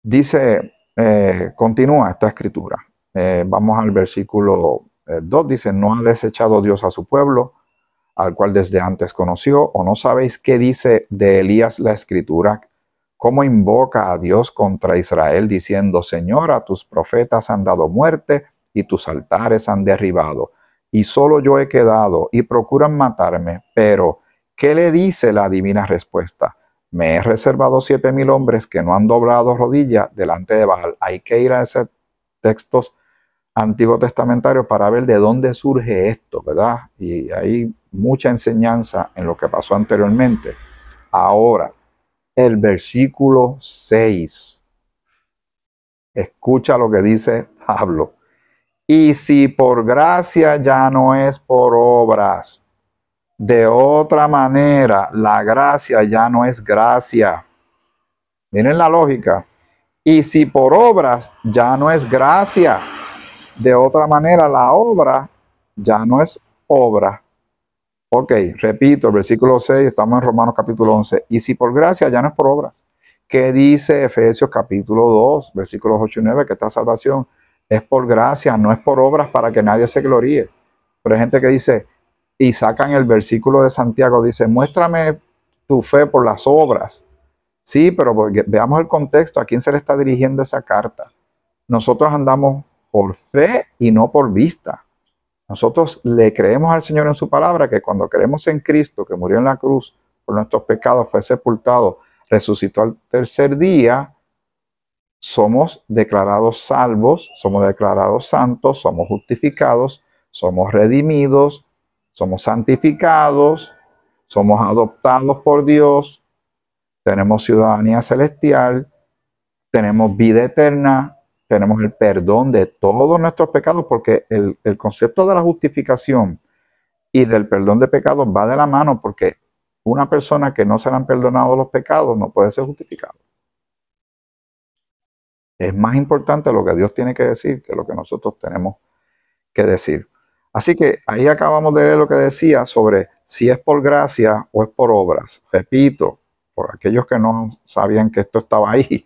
A: Dice, continúa esta escritura. Vamos al versículo 2. Dice, no ha desechado Dios a su pueblo, al cual desde antes conoció. ¿O no sabéis qué dice de Elías la escritura? Cómo invoca a Dios contra Israel diciendo, Señor, a tus profetas han dado muerte y tus altares han derribado. Y solo yo he quedado y procuran matarme. Pero, ¿qué le dice la divina respuesta? Me he reservado 7,000 hombres que no han doblado rodilla delante de Baal. Hay que ir a esos textos antiguos testamentarios para ver de dónde surge esto, ¿verdad? Y hay mucha enseñanza en lo que pasó anteriormente. Ahora, el versículo 6. Escucha lo que dice Pablo. Y si por gracia ya no es por obras. De otra manera, la gracia ya no es gracia. Miren la lógica. Y si por obras ya no es gracia. De otra manera, la obra ya no es obra. Ok, repito, el versículo 6, estamos en Romanos capítulo 11. Y si por gracia ya no es por obras. ¿Qué dice Efesios capítulo 2, versículos 8 y 9? Que esta salvación es por gracia, no es por obras para que nadie se gloríe. Pero hay gente que dice, y sacan el versículo de Santiago, dice, muéstrame tu fe por las obras. Sí, pero veamos el contexto, ¿a quién se le está dirigiendo esa carta? Nosotros andamos por fe y no por vista. Nosotros le creemos al Señor en su palabra que cuando creemos en Cristo, que murió en la cruz por nuestros pecados, fue sepultado, resucitó al tercer día, somos declarados salvos, somos declarados santos, somos justificados, somos redimidos, somos santificados, somos adoptados por Dios, tenemos ciudadanía celestial, tenemos vida eterna, tenemos el perdón de todos nuestros pecados, porque el concepto de la justificación y del perdón de pecados va de la mano, porque una persona que no se le han perdonado los pecados no puede ser justificado. Es más importante lo que Dios tiene que decir que lo que nosotros tenemos que decir. Así que ahí acabamos de leer lo que decía sobre si es por gracia o es por obras. Repito, por aquellos que no sabían que esto estaba ahí,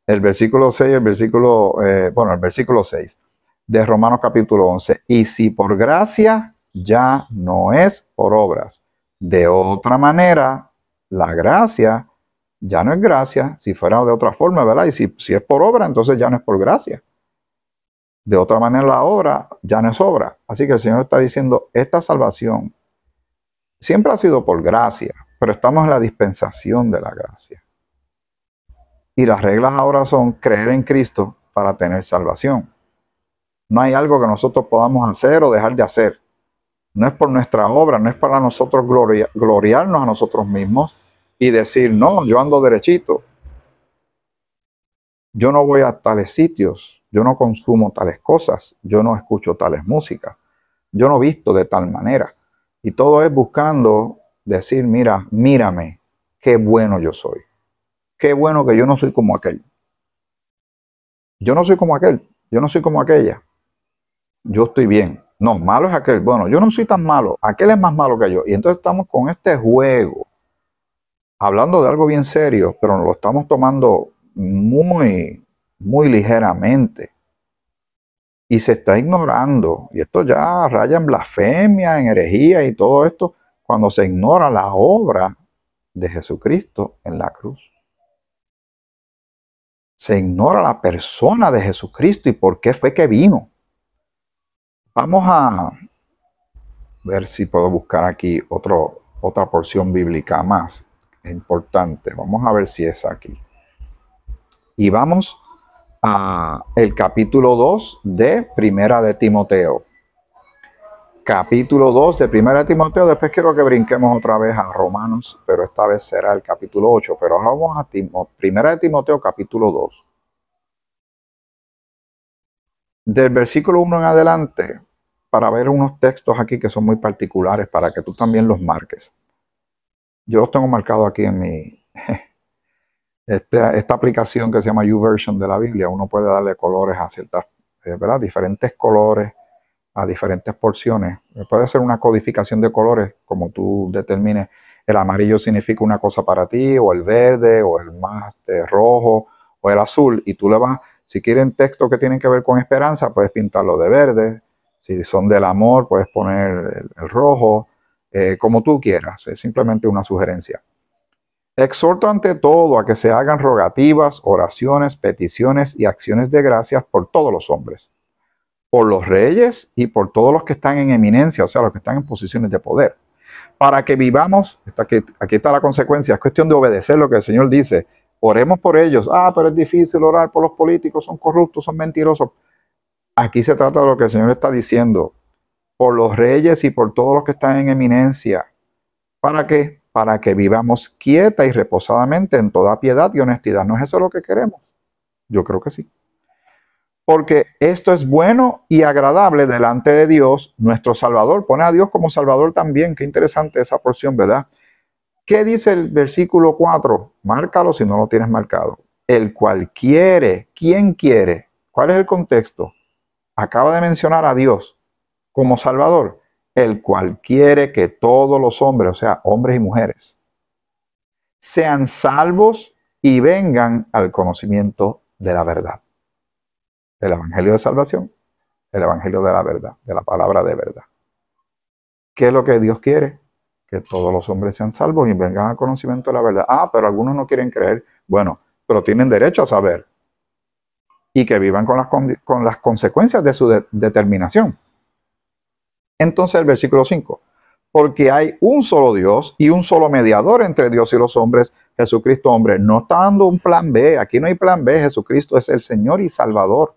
A: el versículo 6, el versículo 6 de Romanos capítulo 11. Y si por gracia, ya no es por obras. De otra manera, la gracia ya no es gracia, si fuera de otra forma, ¿verdad? Y si es por obra, entonces ya no es por gracia. De otra manera, la obra ya no es obra. Así que el Señor está diciendo, esta salvación siempre ha sido por gracia, pero estamos en la dispensación de la gracia. Y las reglas ahora son creer en Cristo para tener salvación. No hay algo que nosotros podamos hacer o dejar de hacer. No es por nuestra obra, no es para nosotros gloriarnos a nosotros mismos y decir, no, yo ando derechito. Yo no voy a tales sitios, yo no consumo tales cosas, yo no escucho tales músicas, yo no visto de tal manera. Y todo es buscando decir, mira, mírame, qué bueno yo soy. Qué bueno que yo no soy como aquel. Yo no soy como aquel, yo no soy como aquella. Yo estoy bien. No, malo es aquel. Bueno, yo no soy tan malo, aquel es más malo que yo. Y entonces estamos con este juego, hablando de algo bien serio, pero nos lo estamos tomando muy ligeramente. Y se está ignorando. Y esto ya raya en blasfemia, en herejía y todo esto, cuando se ignora la obra de Jesucristo en la cruz. Se ignora la persona de Jesucristo y por qué fue que vino. Vamos a ver si puedo buscar aquí otra porción bíblica más importante. Vamos a ver si es aquí. Y vamos a el capítulo 2 de Primera de Timoteo. Capítulo 2 de Primera de Timoteo. Después quiero que brinquemos otra vez a Romanos, pero esta vez será el capítulo 8. Pero ahora vamos a Primera de Timoteo, capítulo 2. Del versículo 1 en adelante, para ver unos textos aquí que son muy particulares, para que tú también los marques. Yo los tengo marcados aquí en mi... Esta aplicación que se llama YouVersion de la Biblia. Uno puede darle colores a ciertas, ¿verdad? Diferentes colores a diferentes porciones. Puede ser una codificación de colores, como tú determines. El amarillo significa una cosa para ti, o el verde, o el más rojo, o el azul. Y tú le vas, si quieren textos que tienen que ver con esperanza, puedes pintarlo de verde. Si son del amor, puedes poner el rojo, como tú quieras. Es simplemente una sugerencia. Exhorto ante todo a que se hagan rogativas, oraciones, peticiones y acciones de gracias por todos los hombres, por los reyes y por todos los que están en eminencia, o sea, los que están en posiciones de poder, para que vivamos. Aquí está la consecuencia, es cuestión de obedecer lo que el Señor dice. Oremos por ellos. Pero es difícil orar por los políticos, son corruptos, son mentirosos. Aquí se trata de lo que el Señor está diciendo, por los reyes y por todos los que están en eminencia. ¿Para qué? Para que vivamos quieta y reposadamente en toda piedad y honestidad. ¿No es eso lo que queremos? Yo creo que sí. Porque esto es bueno y agradable delante de Dios, nuestro Salvador. Pone a Dios como Salvador también. Qué interesante esa porción, ¿verdad? ¿Qué dice el versículo 4? Márcalo si no lo tienes marcado. El cual quiere. ¿Quién quiere? ¿Cuál es el contexto? Acaba de mencionar a Dios como Salvador. El cual quiere que todos los hombres, o sea, hombres y mujeres, sean salvos y vengan al conocimiento de la verdad. El evangelio de salvación, el evangelio de la verdad, de la palabra de verdad. ¿Qué es lo que Dios quiere? Que todos los hombres sean salvos y vengan al conocimiento de la verdad. Pero algunos no quieren creer. Bueno, pero tienen derecho a saber. Y que vivan con las consecuencias de su determinación. Entonces el versículo 5. Porque hay un solo Dios y un solo mediador entre Dios y los hombres, Jesucristo hombre. No está dando un plan B. Aquí no hay plan B. Jesucristo es el Señor y Salvador.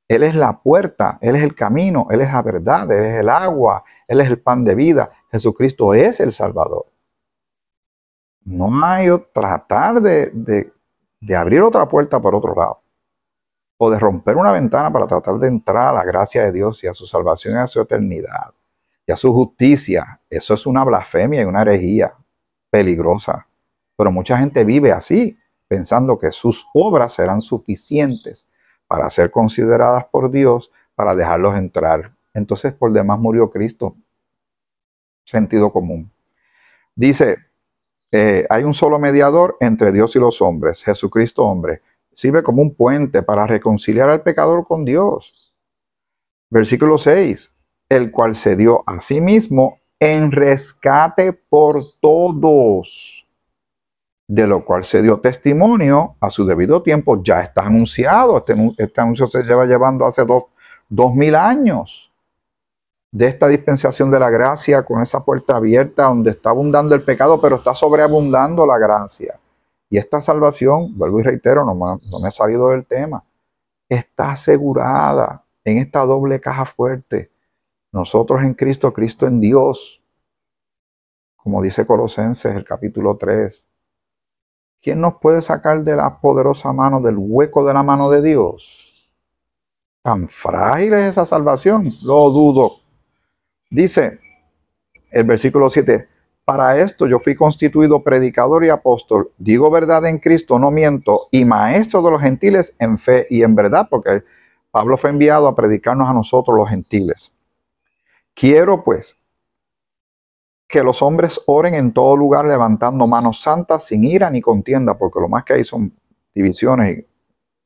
A: Él es la puerta, Él es el camino, Él es la verdad, Él es el agua, Él es el pan de vida. Jesucristo es el Salvador. No hay tratar de abrir otra puerta por otro lado, o de romper una ventana para tratar de entrar a la gracia de Dios y a su salvación y a su eternidad y a su justicia. Eso es una blasfemia y una herejía peligrosa. Pero mucha gente vive así, pensando que sus obras serán suficientes para ser consideradas por Dios, para dejarlos entrar. Entonces, por demás murió Cristo. Sentido común. Dice, hay un solo mediador entre Dios y los hombres, Jesucristo hombre. Sirve como un puente para reconciliar al pecador con Dios. Versículo 6. El cual se dio a sí mismo en rescate por todos, de lo cual se dio testimonio a su debido tiempo. Ya está anunciado. Este anuncio se lleva llevando hace 2000 años. De esta dispensación de la gracia, con esa puerta abierta donde está abundando el pecado, pero está sobreabundando la gracia. Y esta salvación, vuelvo y reitero, no me he salido del tema, está asegurada en esta doble caja fuerte. Nosotros en Cristo, Cristo en Dios. Como dice Colosenses, el capítulo 3. ¿Quién nos puede sacar de la poderosa mano, del hueco de la mano de Dios? Tan frágil es esa salvación, lo dudo. Dice el versículo 7, para esto yo fui constituido predicador y apóstol, digo verdad en Cristo, no miento, y maestro de los gentiles en fe y en verdad, porque Pablo fue enviado a predicarnos a nosotros los gentiles. Quiero pues que los hombres oren en todo lugar levantando manos santas sin ira ni contienda, porque lo más que hay son divisiones y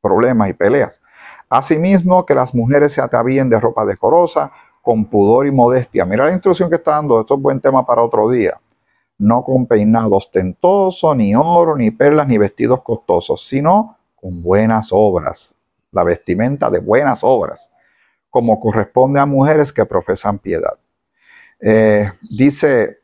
A: problemas y peleas. Asimismo, que las mujeres se atavíen de ropa decorosa, con pudor y modestia. Mira la instrucción que está dando, esto es buen tema para otro día. No con peinado ostentoso, ni oro, ni perlas, ni vestidos costosos, sino con buenas obras, la vestimenta de buenas obras, como corresponde a mujeres que profesan piedad. Dice,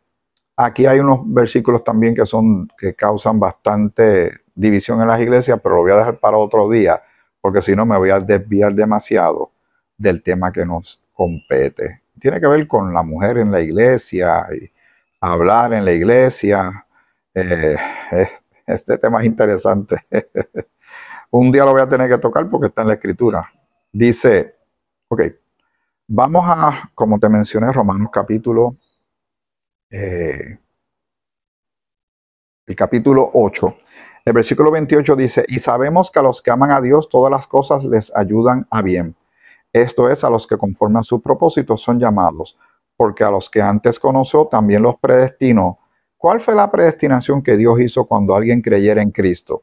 A: aquí hay unos versículos también que causan bastante división en las iglesias, pero lo voy a dejar para otro día, porque si no me voy a desviar demasiado del tema que nos compete. Tiene que ver con la mujer en la iglesia y hablar en la iglesia. Este tema es interesante. Un día lo voy a tener que tocar porque está en la escritura. Dice, ok, vamos a, como te mencioné, Romanos capítulo, el capítulo 8. El versículo 28 dice, y sabemos que a los que aman a Dios todas las cosas les ayudan a bien. Esto es, a los que conforme a su propósito son llamados, porque a los que antes conoció también los predestinó. ¿Cuál fue la predestinación que Dios hizo cuando alguien creyera en Cristo?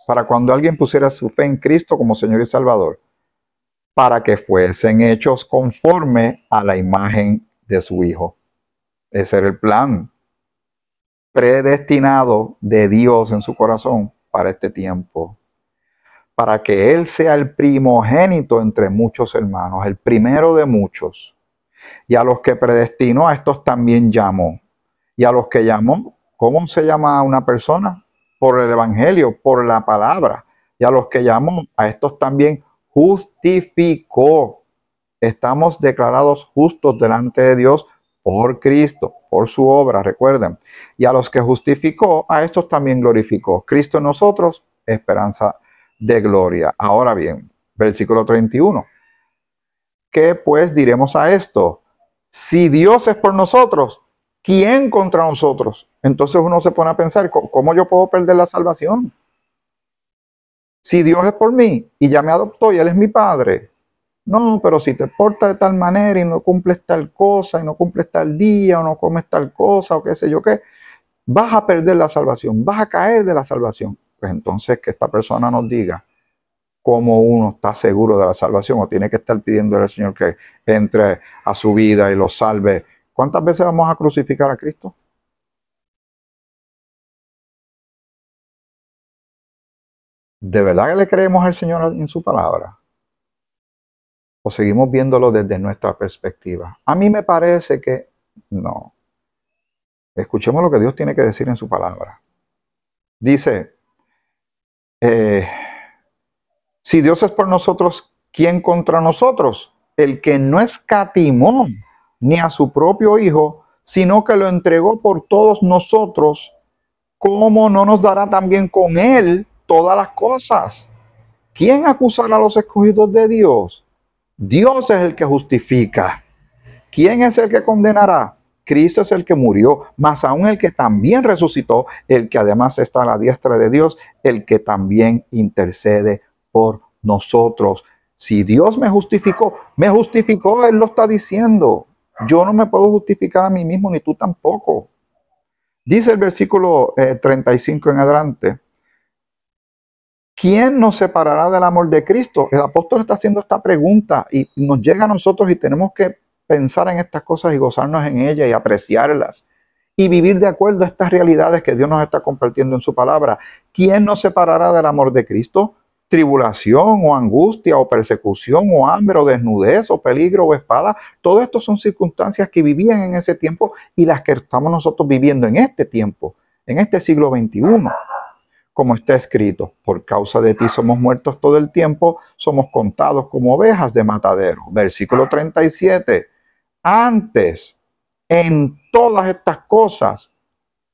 A: Para cuando alguien pusiera su fe en Cristo como Señor y Salvador, para que fuesen hechos conforme a la imagen de su Hijo. Ese era el plan predestinado de Dios en su corazón para este tiempo, para que Él sea el primogénito entre muchos hermanos, el primero de muchos. Y a los que predestinó, a estos también llamó. Y a los que llamó, ¿cómo se llama a una persona? Por el Evangelio, por la palabra. Y a los que llamó, a estos también justificó. Estamos declarados justos delante de Dios por Cristo, por su obra, recuerden. Y a los que justificó, a estos también glorificó. Cristo en nosotros, esperanza de gloria. Ahora bien, versículo 31. ¿Qué pues diremos a esto? Si Dios es por nosotros, ¿quién contra nosotros? Entonces uno se pone a pensar, ¿cómo yo puedo perder la salvación? Si Dios es por mí y ya me adoptó y Él es mi Padre. No, pero si te portas de tal manera y no cumples tal cosa, y no cumples tal día, o no comes tal cosa, o qué sé yo qué, vas a perder la salvación, vas a caer de la salvación. Pues entonces que esta persona nos diga cómo uno está seguro de la salvación, o tiene que estar pidiendo al Señor que entre a su vida y lo salve. ¿Cuántas veces vamos a crucificar a Cristo? ¿De verdad que le creemos al Señor en su palabra? ¿O seguimos viéndolo desde nuestra perspectiva? A mí me parece que no. Escuchemos lo que Dios tiene que decir en su palabra. Dice, si Dios es por nosotros, ¿quién contra nosotros? El que no escatimó ni a su propio Hijo, sino que lo entregó por todos nosotros, ¿cómo no nos dará también con Él todas las cosas? ¿Quién acusará a los escogidos de Dios? Dios es el que justifica. ¿Quién es el que condenará? Cristo es el que murió, mas aún el que también resucitó, el que además está a la diestra de Dios, el que también intercede por nosotros. Si Dios me justificó, Él lo está diciendo. Yo no me puedo justificar a mí mismo, ni tú tampoco. Dice el versículo 35 en adelante, ¿quién nos separará del amor de Cristo? El apóstol está haciendo esta pregunta y nos llega a nosotros y tenemos que pensar en estas cosas y gozarnos en ellas y apreciarlas y vivir de acuerdo a estas realidades que Dios nos está compartiendo en su palabra. ¿Quién nos separará del amor de Cristo? Tribulación o angustia o persecución o hambre o desnudez o peligro o espada. Todo esto son circunstancias que vivían en ese tiempo y las que estamos nosotros viviendo en este tiempo, en este siglo XXI. Como está escrito, por causa de ti somos muertos todo el tiempo, somos contados como ovejas de matadero. Versículo 37. Antes, en todas estas cosas,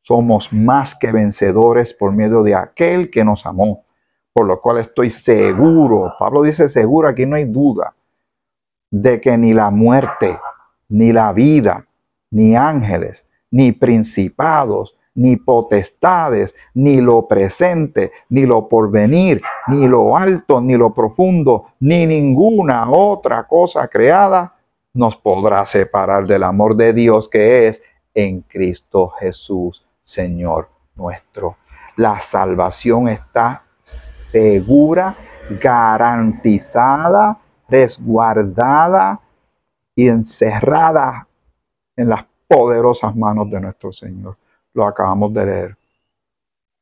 A: somos más que vencedores por medio de aquel que nos amó. Por lo cual estoy seguro, Pablo dice seguro, aquí no hay duda, de que ni la muerte, ni la vida, ni ángeles, ni principados, ni potestades, ni lo presente, ni lo porvenir, ni lo alto, ni lo profundo, ni ninguna otra cosa creada nos podrá separar del amor de Dios que es en Cristo Jesús, Señor nuestro. La salvación está segura, garantizada, resguardada y encerrada en las poderosas manos de nuestro Señor. Lo acabamos de leer.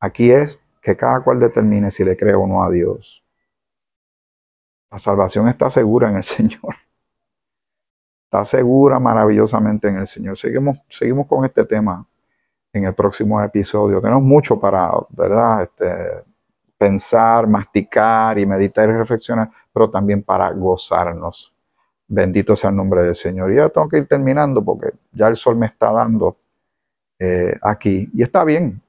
A: Aquí es que cada cual determine si le cree o no a Dios. La salvación está segura en el Señor. Está segura maravillosamente en el Señor. Seguimos con este tema en el próximo episodio. Tenemos mucho para, ¿verdad? Pensar, masticar y meditar y reflexionar, pero también para gozarnos. Bendito sea el nombre del Señor. Y ya tengo que ir terminando porque ya el sol me está dando aquí. Y está bien.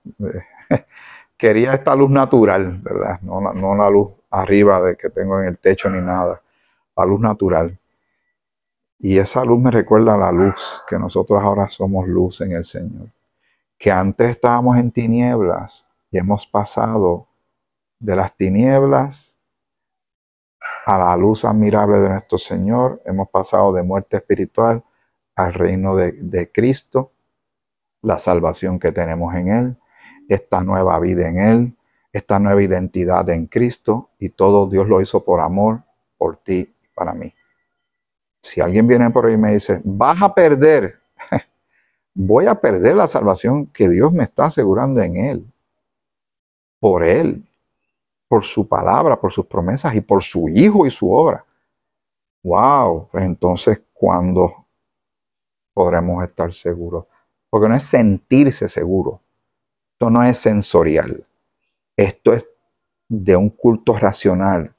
A: Quería esta luz natural, ¿verdad? No la luz arriba de que tengo en el techo ni nada. La luz natural. Y esa luz me recuerda a la luz, que nosotros ahora somos luz en el Señor. Que antes estábamos en tinieblas y hemos pasado de las tinieblas a la luz admirable de nuestro Señor. Hemos pasado de muerte espiritual al reino de Cristo, la salvación que tenemos en Él, esta nueva vida en Él, esta nueva identidad en Cristo, y todo Dios lo hizo por amor, por ti y para mí. Si alguien viene por ahí y me dice, vas a perder, voy a perder la salvación que Dios me está asegurando en Él, por su palabra, por sus promesas y por su Hijo y su obra. Wow, pues entonces, ¿cuándo podremos estar seguros? Porque no es sentirse seguro, esto no es sensorial, esto es de un culto racional,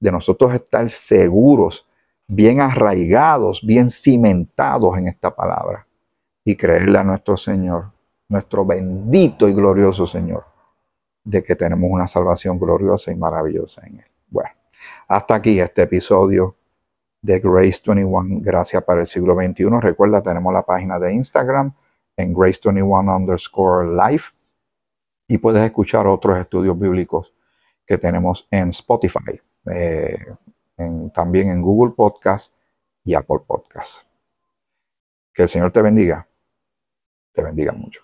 A: de nosotros estar seguros, bien arraigados, bien cimentados en esta palabra y creerle a nuestro Señor, nuestro bendito y glorioso Señor, de que tenemos una salvación gloriosa y maravillosa en Él. Bueno, hasta aquí este episodio de Grace 21, Gracia para el siglo XXI. Recuerda, tenemos la página de Instagram en Grace21_life y puedes escuchar otros estudios bíblicos que tenemos en Spotify, también en Google Podcast y Apple Podcast. Que el Señor te bendiga mucho.